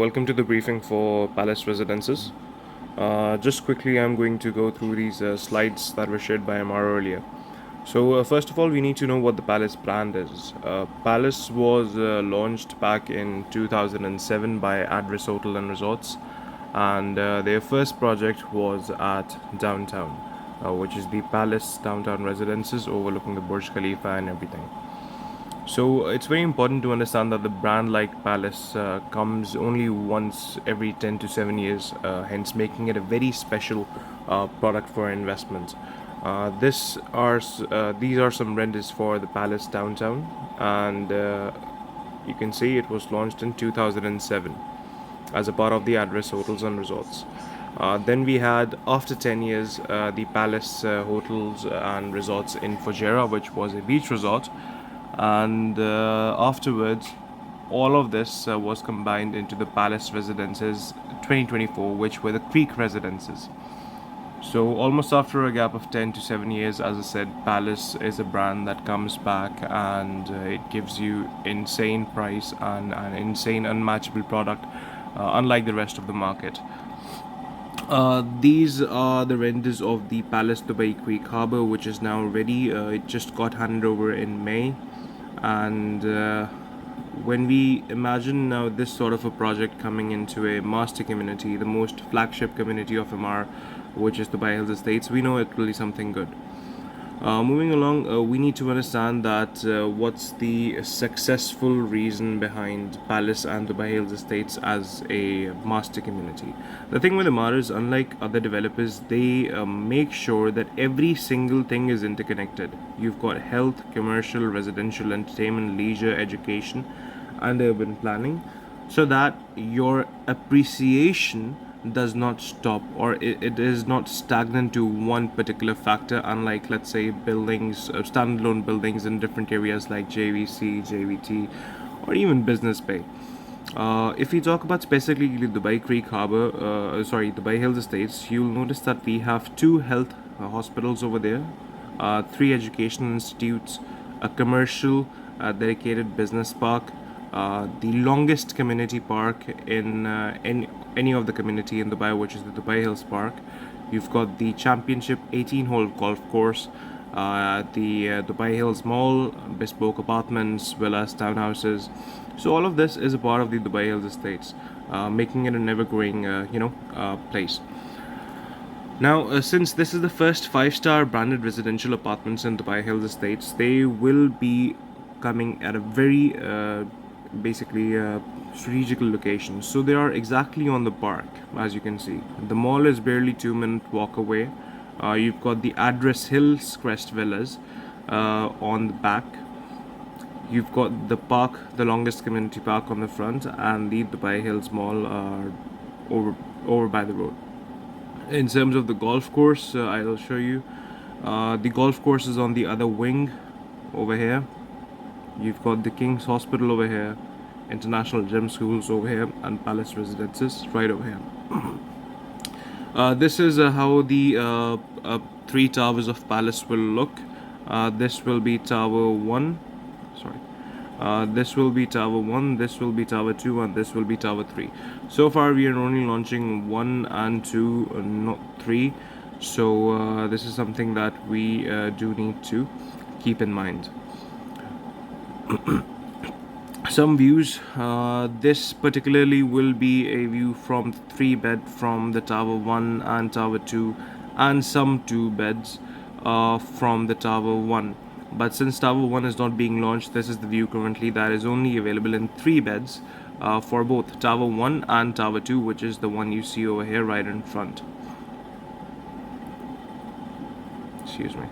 Welcome to the briefing for Palace Residences. Just quickly, I'm going to go through these slides that were shared by Amar earlier. So, first of all, we need to know what the Palace brand is. Palace was launched back in 2007 by Address Hotel and Resorts, and their first project was at downtown, which is the Palace Downtown Residences overlooking the Burj Khalifa and everything. So it's very important to understand that the brand like Palace comes only once every 10 to 7 years, hence making it a very special product for investment. These are some renders for the Palace downtown, and you can see it was launched in 2007 as a part of the Address Hotels and Resorts. Then we had, after 10 years, the Palace Hotels and Resorts in Fujairah, which was a beach resort, and afterwards all of this was combined into the Palace Residences 2024, which were the Creek Residences. So almost after a gap of 10 to 7 years, as I said, Palace is a brand that comes back, and it gives you insane price and an insane unmatchable product, unlike the rest of the market. These are the renders of the Palace Dubai Creek Harbour, which is now ready. It just got handed over in May, and when we imagine now this sort of a project coming into a master community, the most flagship community of MR, which is Dubai Hills Estates, we know it will be something good. Moving along, we need to understand that what's the successful reason behind Palace and Dubai Hills Estates as a master community. The thing with Amara is, unlike other developers, they make sure that every single thing is interconnected. You've got health, commercial, residential, entertainment, leisure, education, and urban planning, so that your appreciation does not stop, or it is not stagnant to one particular factor, unlike, let's say, buildings, standalone buildings in different areas like JVC, JVT, or even Business Bay. If we talk about specifically Dubai Creek Harbour, Dubai Hills Estates, you'll notice that we have two health hospitals over there, three educational institutes, a commercial dedicated business park, the longest community park in any of the community in Dubai, which is the Dubai Hills Park. You've got the championship 18-hole golf course, the Dubai Hills Mall, bespoke apartments, villas, townhouses. So all of this is a part of the Dubai Hills Estates, making it an ever-growing, place. Now, since this is the first 5-star branded residential apartments in Dubai Hills Estates, they will be coming at a very strategical location. So they are exactly on the park, as you can see. The mall is barely 2-minute walk away. You've got the Address Hills Crest Villas on the back. You've got the park, the longest community park, on the front, and the Dubai Hills Mall over by the road. In terms of the golf course, I'll show you. The golf course is on the other wing over here. You've got the King's Hospital over here, International Gym Schools over here, and Palace Residences right over here. This is how the 3 towers of Palace will look. This will be Tower 1. This will be Tower 1, this will be Tower 2, and this will be Tower 3. So far we are only launching 1 and 2, not 3. So this is something that we do need to keep in mind. Some views. This particularly will be a view from 3-bed from the Tower 1 and Tower 2, and some 2-beds from the Tower 1. But since Tower 1 is not being launched, this is the view currently that is only available in 3 beds for both Tower 1 and Tower 2, which is the one you see over here right in front. Excuse me.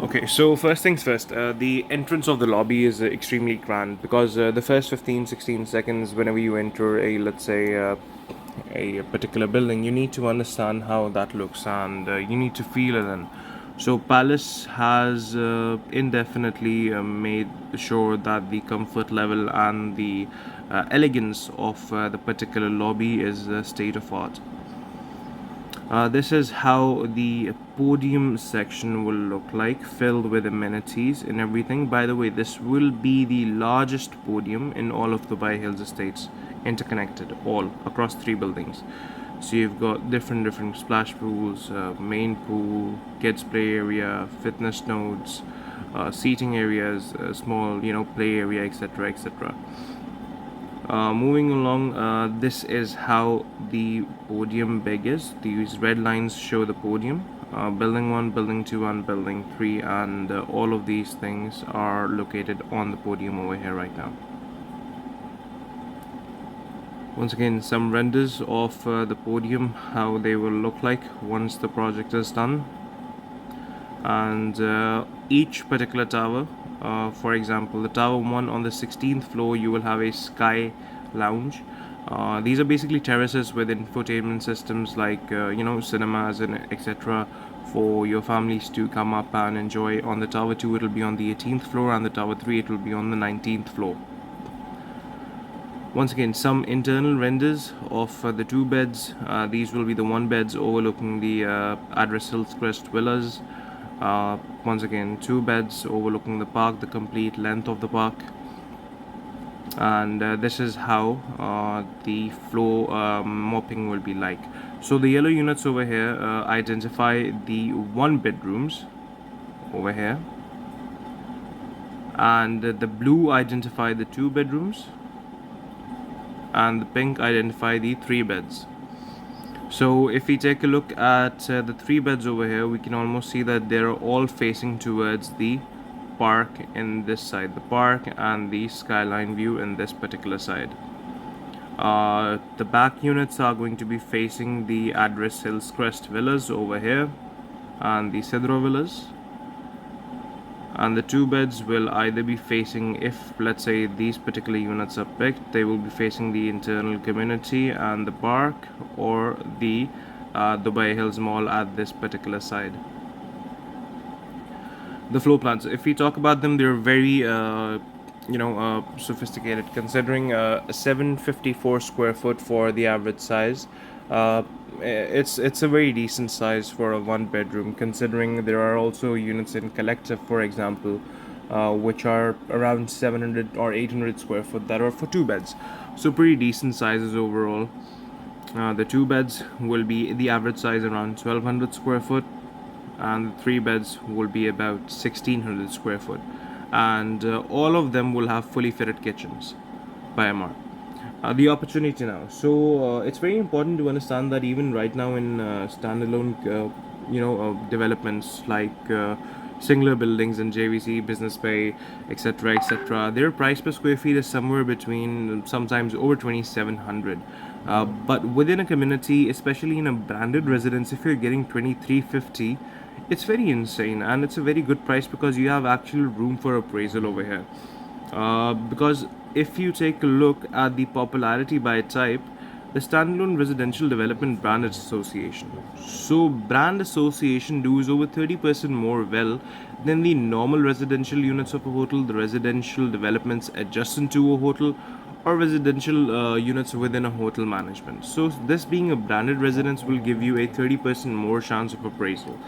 Okay, so first things first, the entrance of the lobby is extremely grand, because the first 15-16 seconds whenever you enter a, let's say, a particular building, you need to understand how that looks, and you need to feel it in. So Palace has indefinitely made sure that the comfort level and the elegance of the particular lobby is state of art. This is how the podium section will look like, filled with amenities and everything. By the way, this will be the largest podium in all of Dubai Hills Estates, interconnected all across 3 buildings. So you've got different splash pools, main pool, kids play area, fitness nodes, seating areas, small play area, etc., etc. Moving along, this is how the podium big is. These red lines show the podium. Building 1, building 2, and building 3, and all of these things are located on the podium over here right now. Once again, some renders of the podium, how they will look like once the project is done. And each particular tower, for example, the tower 1 on the 16th floor, you will have a sky lounge. These are basically terraces with infotainment systems like cinemas and etc. for your families to come up and enjoy. On the tower 2, it will be on the 18th floor, and the tower 3, it will be on the 19th floor. Once again, some internal renders of the 2 beds. These will be the 1 beds overlooking the Address Hillcrest Villas. Once again, 2 beds overlooking the park, the complete length of the park. And this is how the floor mopping will be like. So the yellow units over here identify the 1 bedrooms over here, and the blue identify the 2 bedrooms, and the pink identify the 3 beds. So if we take a look at the 3 beds over here, we can almost see that they're all facing towards the park in this side, the park and the skyline view in this particular side. The back units are going to be facing the Address Hillcrest Villas over here and the Cedro Villas. And the 2 beds will either be facing, if let's say these particular units are picked, they will be facing the internal community and the park, or the Dubai Hills Mall at this particular side. The floor plans, if we talk about them, they're very sophisticated, considering 754 square foot for the average size. It's a very decent size for a 1 bedroom, considering there are also units in collective, for example, which are around 700 or 800 square foot that are for 2 beds. So pretty decent sizes overall. The 2 beds will be the average size around 1200 square foot, and the 3 beds will be about 1600 square foot, and all of them will have fully fitted kitchens by MR. The opportunity now. So it's very important to understand that even right now in standalone developments like singular buildings in JVC, Business Bay, etc., etc., their price per square feet is somewhere between sometimes over 2700. But within a community, especially in a branded residence, if you're getting 2350, it's very insane, and it's a very good price because you have actual room for appraisal over here. Because if you take a look at the popularity by type, the Standalone Residential Development Brand Association. So brand association does over 30% more well than the normal residential units of a hotel, the residential developments adjacent to a hotel, or residential units within a hotel management. So this being a branded residence will give you a 30% more chance of appraisal.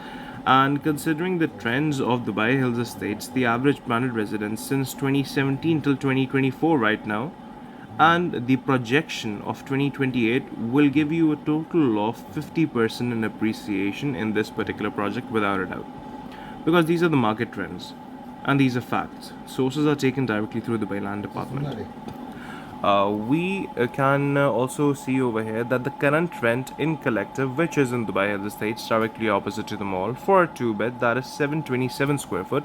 And considering the trends of Dubai Hills Estates, the average branded residence since 2017 till 2024 right now, and the projection of 2028 will give you a total of 50% in appreciation in this particular project without a doubt. Because these are the market trends, and these are facts. Sources are taken directly through the Dubai Land Department. We can also see over here that the current rent in collective, which is in Dubai Hills Estates directly opposite to the mall, for a 2 bed that is 727 square foot,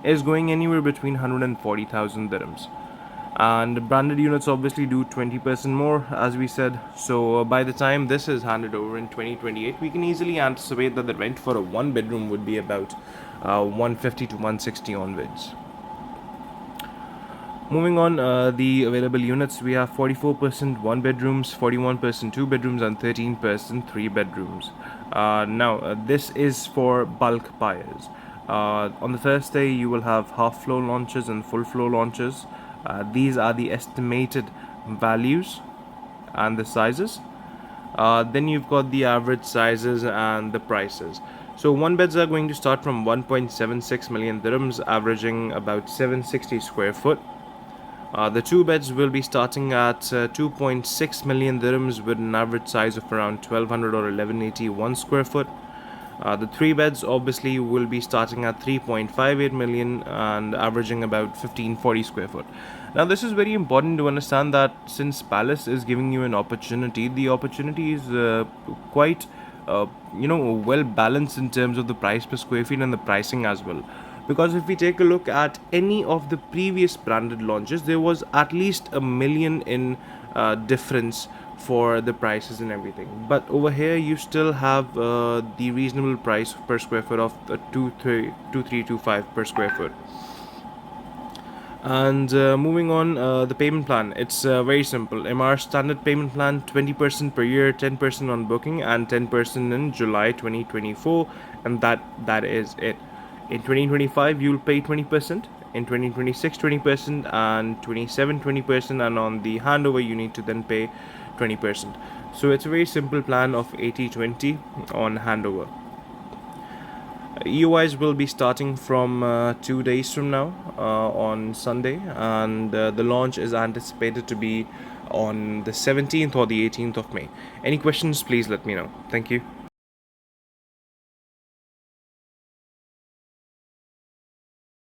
is going anywhere between 140,000 dirhams. And branded units obviously do 20% more, as we said. So by the time this is handed over in 2028, we can easily anticipate that the rent for a 1 bedroom would be about 150 to 160 onwards. Moving on, the available units, we have 44% 1 bedrooms, 41% 2 bedrooms, and 13% 3 bedrooms. This is for bulk buyers. On the first day, you will have half floor launches and full floor launches. These are the estimated values and the sizes. Then you've got the average sizes and the prices. So one beds are going to start from 1.76 million dirhams, averaging about 760 square foot. The two beds will be starting at 2.6 million dirhams with an average size of around 1200 or 1181 square foot. The three beds obviously will be starting at 3.58 million and averaging about 1540 square foot. Now, this is very important to understand that since Palace is giving you an opportunity, the opportunity is quite, well balanced in terms of the price per square feet and the pricing as well. Because if we take a look at any of the previous branded launches, there was at least a million in difference for the prices and everything. But over here, you still have the reasonable price per square foot of 2325 per square foot. And moving on, the payment plan. It's very simple. MR standard payment plan: 20% per year, 10% on booking, and 10% in July 2024, and that is it. In 2025, you'll pay 20%. In 2026, 20%, and 27, 20%, and on the handover, you need to then pay 20%. So it's a very simple plan of 80-20 on handover. EOIs will be starting from 2 days from now on Sunday, and the launch is anticipated to be on the 17th or the 18th of May. Any questions, please let me know. Thank you.